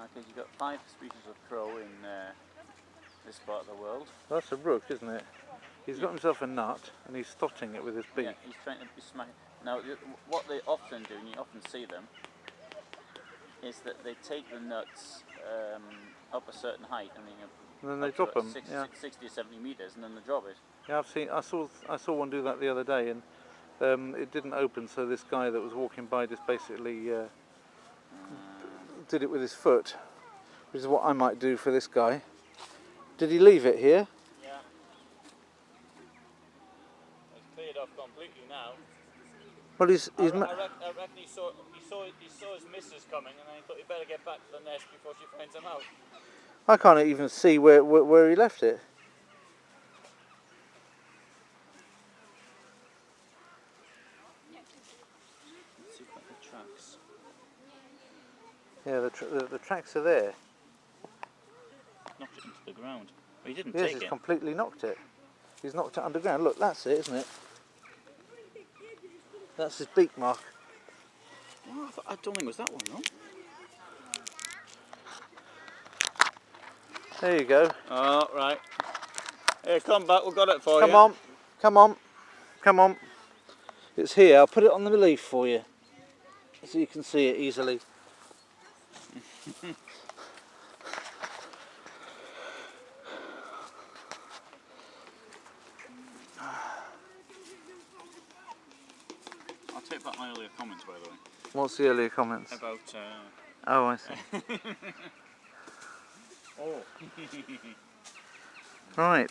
Because you've got 5 species of crow in this part of the world. Well, that's a rook, isn't it? He's got himself a nut and he's stotting it with his beak. Yeah, he's trying to be smacking. Now, what they often do, and you often see them, is that they take the nuts up a certain height, I mean, And then they drop them. 60 or 70 meters, and then they drop it. Yeah, I saw one do that the other day, and it didn't open. So this guy that was walking by just basically did it with his foot, which is what I might do for this guy. Did he leave it here? Yeah. It's cleared off completely now. Well, I reckon he saw his missus coming, and then he thought he'd better get back to the nest before she finds him out. I can't even see where he left it. Let's see if the tracks. Yeah, the tracks are there. Knocked it into the ground. But he didn't Yes, take he's it. completely knocked it. He's knocked it underground. Look, that's it, isn't it? That's his beak mark. Oh, I don't think it was that one, no? There you go. Oh, right. Here, come back, we've got it for you. Come on, come on, come on. It's here. I'll put it on the leaf for you, so you can see it easily. I'll take back my earlier comments, by the way. What's the earlier comments? About, Oh, I see. Oh. Right.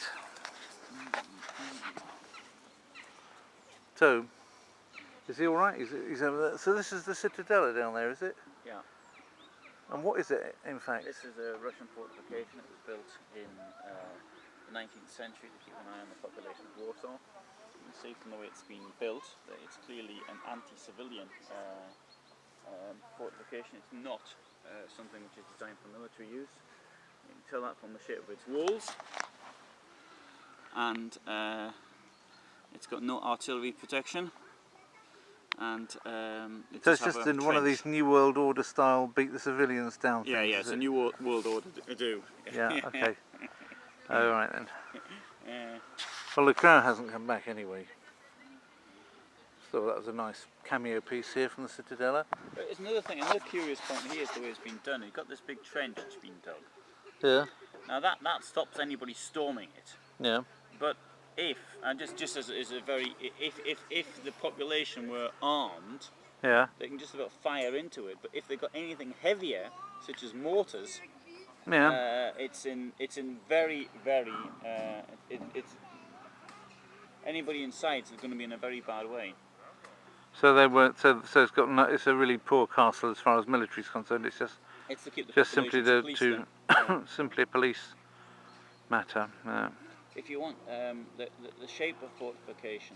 So, is he all right? He's over there. So this is the citadela down there, is it? Yeah. And what is it, in fact? This is a Russian fortification. It was built in the 19th century to keep an eye on the population of Warsaw. You can see from the way it's been built that it's clearly an anti-civilian fortification. It's not something which is designed for military use. You can tell that from the shape of its walls. And it's got no artillery protection. And it So it's just in one of these New World Order style beat the civilians down things. Yeah, yeah, it's a New World Order do. Yeah, okay. All right then. Well, the crow hasn't come back anyway. So that was a nice cameo piece here from the citadela. But it's another thing, another curious point here is the way it's been done. You've got this big trench that's been dug. Yeah. Now that stops anybody storming it. Yeah. But if, and just as a very, if the population were armed, Yeah. they can just about fire into it. But if they've got anything heavier, such as mortars, Yeah. it's in very, very, it's anybody inside is going to be in a very bad way. So they weren't. So it's got. No, it's a really poor castle as far as military is concerned. It's just. It's to keep the Just simply population simply a police matter. If you want the shape of fortification,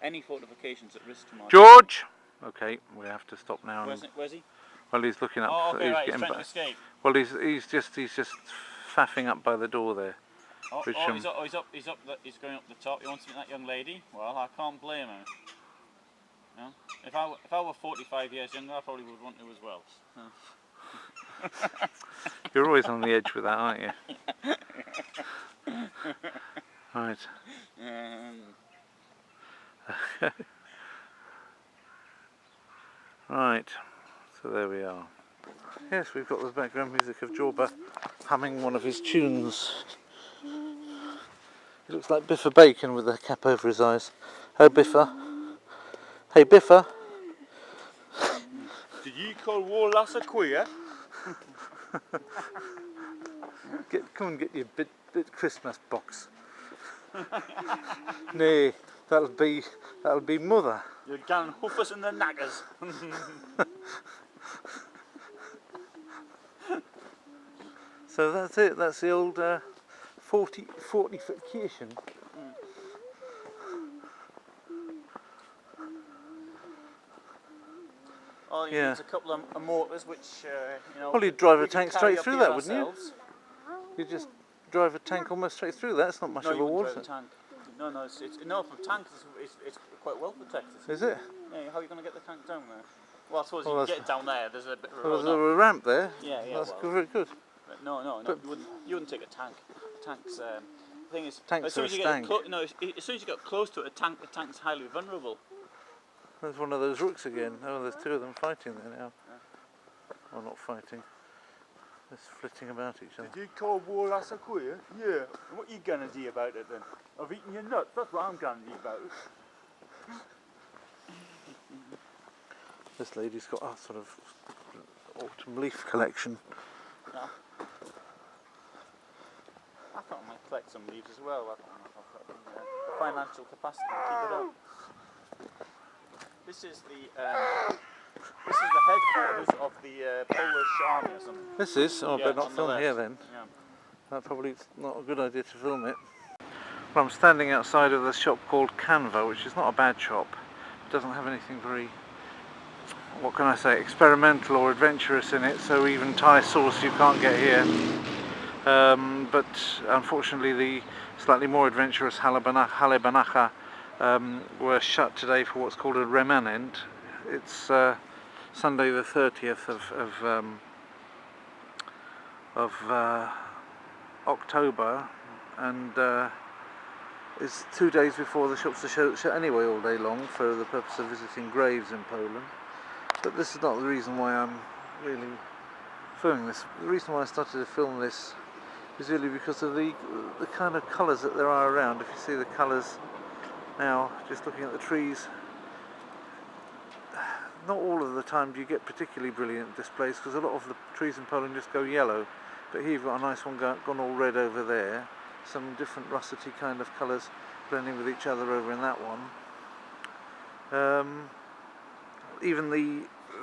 any fortifications at risk to march. George. Okay, we have to stop now. Where's he? Well, he's looking up. Oh, okay, he's right. He's getting trying to back. escape. Well, he's just faffing up by the door there. Oh, Which, he's going up the top. He wants to meet that young lady. Well, I can't blame him. No? If I were 45 years younger, I probably would want to as well. You're always on the edge with that, aren't you? Right. Right. So there we are. Yes, we've got the background music of Jorba humming one of his tunes. He looks like Biffa Bacon with a cap over his eyes. Oh, Biffa. Hey, Biffa. Did you call War Lass a queer? Come and get your bit Christmas box. Nay, that'll be mother. You're going hoof us in the naggers. So that's it. That's the old fortification. Oh, you Yeah. need a couple of mortars, which you know. Well, you'd drive a we could tank carry straight up through here that, wouldn't you? ourselves. You'd just drive a tank almost straight through that. It's not much No, of you a wall, wouldn't is drive it? a tank. No, from tanks it's quite well protected. Is it? Yeah, how are you going to get the tank down there? Well, I suppose Well, you can get down there. There's a bit of a there was road up. a ramp there. Yeah, yeah. That's well, very good. But no. But You wouldn't take a tank. Tanks. The thing is, Tanks as soon are as you a get stank. as soon as you get close to a tank, the tank's highly vulnerable. There's one of those rooks again. Oh, there's two of them fighting there now. Well, not fighting. Just flitting about each other. Did you call war last queer? Yeah. And what are you gonna do about it then? I've eaten your nuts. That's what I'm gonna do about it. This lady's got a sort of autumn leaf collection. Yeah. I thought I might collect some leaves as well. I don't know if I've got the financial capacity to keep it up. This is the headquarters of the Polish army or something. This is? Oh, I Yeah, better not on the film left. here then. Yeah. That probably is not a good idea to film it. Well, I'm standing outside of the shop called Canva, which is not a bad shop. It doesn't have anything very, what can I say, experimental or adventurous in it, so even Thai sauce you can't get here. But unfortunately the slightly more adventurous halebanacha were shut today for what's called a remanent. It's Sunday the 30th of October, and it's 2 days before the shops are shut anyway all day long for the purpose of visiting graves in Poland. But this is not the reason why I'm really filming this. The reason why I started to film this is really because of the kind of colours that there are around. If you see the colours now, just looking at the trees, not all of the time do you get particularly brilliant displays, because a lot of the trees in Poland just go yellow, but here you've got a nice one gone all red over there, some different russety kind of colours blending with each other over in that one. Even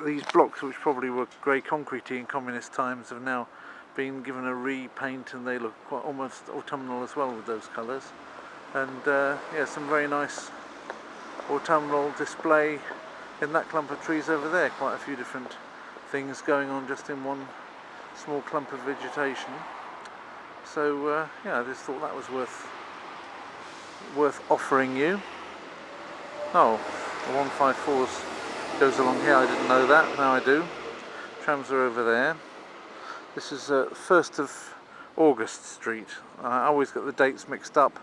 these blocks, which probably were grey concretey in communist times, have now been given a repaint, and they look quite almost autumnal as well with those colours. And yeah, some very nice autumnal display in that clump of trees over there. Quite a few different things going on just in one small clump of vegetation. So yeah, I just thought that was worth offering you. Oh, the 154s goes along here. I didn't know that. Now I do. Trams are over there. This is 1st of August Street. I always get the dates mixed up.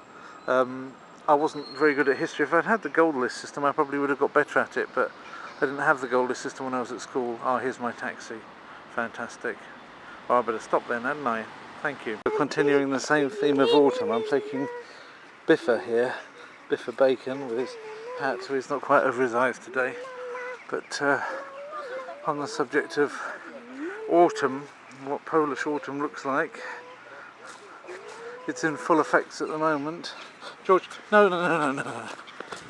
I wasn't very good at history. If I'd had the gold list system, I probably would have got better at it, but I didn't have the gold list system when I was at school. Oh, here's my taxi. Fantastic. Oh, I better stop then, hadn't I? Thank you. Continuing the same theme of autumn, I'm taking Biffa here, Biffa Bacon, with his hat, so he's not quite over his eyes today. But on the subject of autumn, what Polish autumn looks like, it's in full effects at the moment. George, no.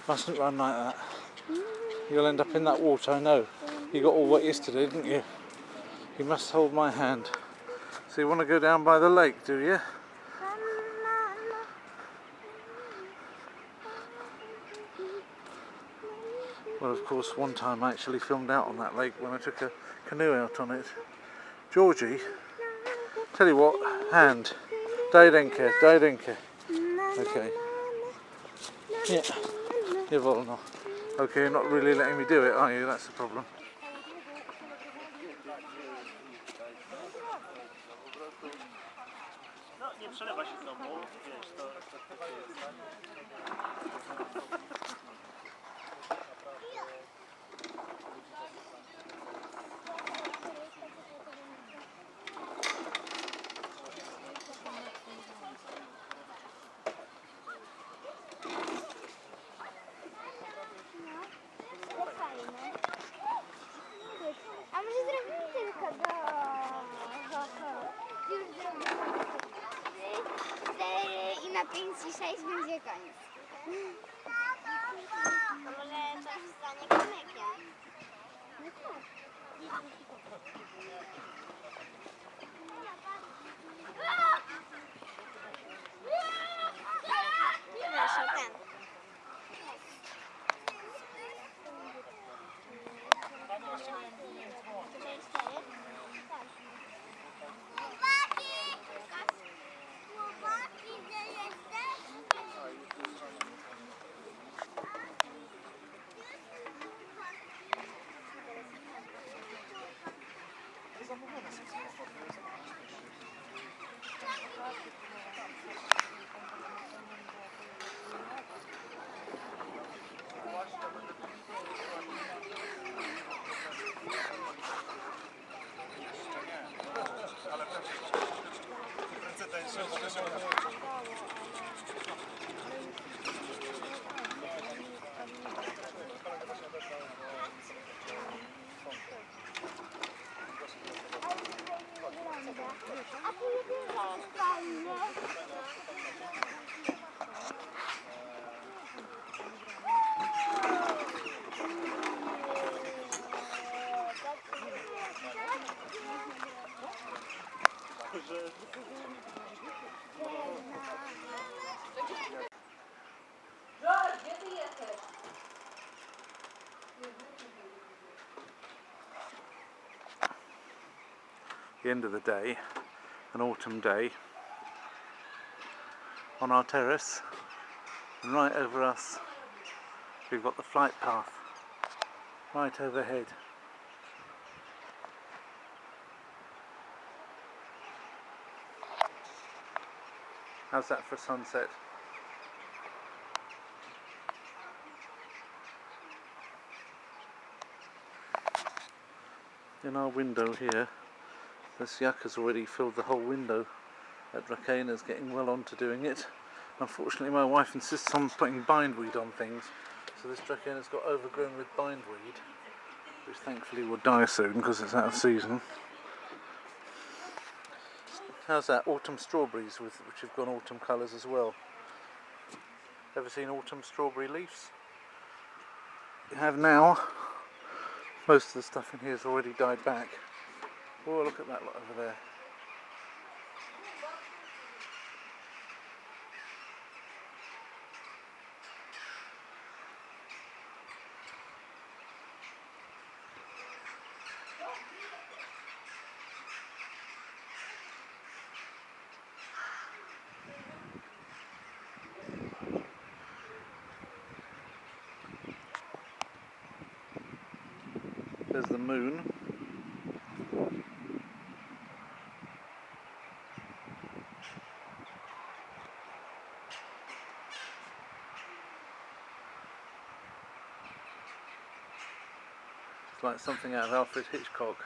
Mustn't run like that. You'll end up in that water, I know. You got all wet yesterday, didn't you? You must hold my hand. So you want to go down by the lake, do you? Well, of course, one time I actually filmed out on that lake when I took a canoe out on it. Georgie, tell you what, hand. Dajdenke. Okay. Yeah. Nie wolno. Okay, you're not really letting me do it, are you? That's the problem. A może zrobimy tylko do... Już zrobimy 4 i na 5 i 6 będzie koniec. A może coś stanie kamykiem? No tak. Proszę, ten. Chłopaki, gdzie jesteście? The end of the day, an autumn day, on our terrace, and right over us we've got the flight path right overhead. How's that for sunset? In our window here, this yak has already filled the whole window. That Dracaena's getting well on to doing it. Unfortunately my wife insists on putting bindweed on things, so this Dracaena's got overgrown with bindweed, which thankfully will die soon because it's out of season. How's that? Autumn strawberries, which have gone autumn colours as well. Ever seen autumn strawberry leaves? You have now. Most of the stuff in here has already died back. Oh, look at that lot over there. There's the moon. It's like something out of Alfred Hitchcock.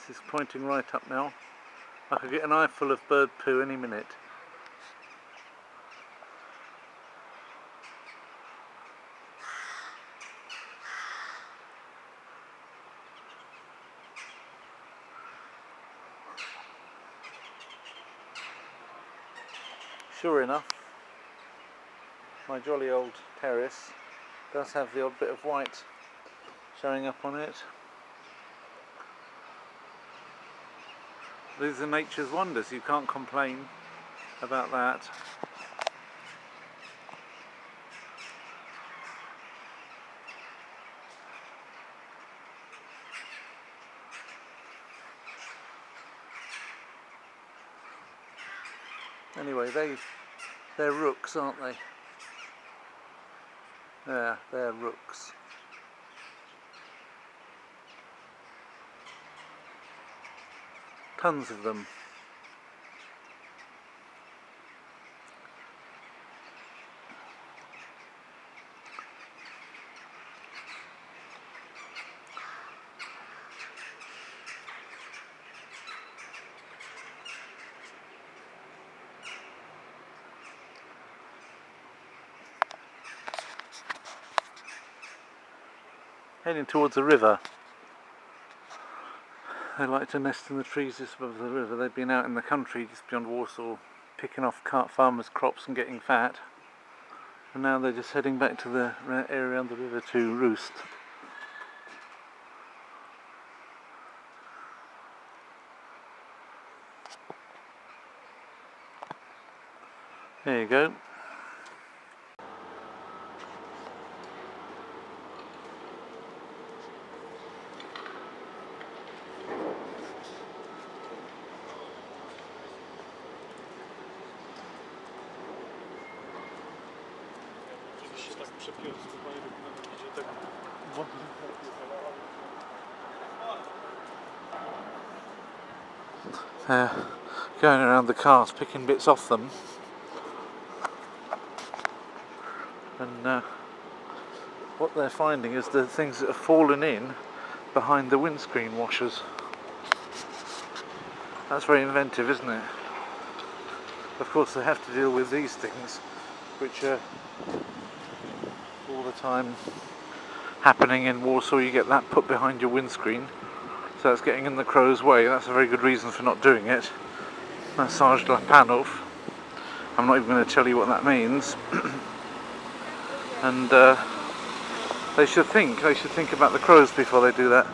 This is pointing right up now. I could get an eye full of bird poo any minute. Sure enough, my jolly old terrace does have the odd bit of white showing up on it. These are nature's wonders, you can't complain about that. Anyway, they're rooks, aren't they? Yeah, they're rooks. Tons of them. Heading towards the river. They like to nest in the trees just above the river. They've been out in the country just beyond Warsaw picking off farmers' crops and getting fat, and now they're just heading back to the area on the river to roost. There you go. Going around the cars picking bits off them, and what they're finding is the things that have fallen in behind the windscreen washers. That's very inventive, isn't it? Of course they have to deal with these things, which are all the time happening in Warsaw. You get that put behind your windscreen, so it's getting in the crow's way. That's a very good reason for not doing it. Massage la panów. I'm not even going to tell you what that means. And they should think about the crows before they do that.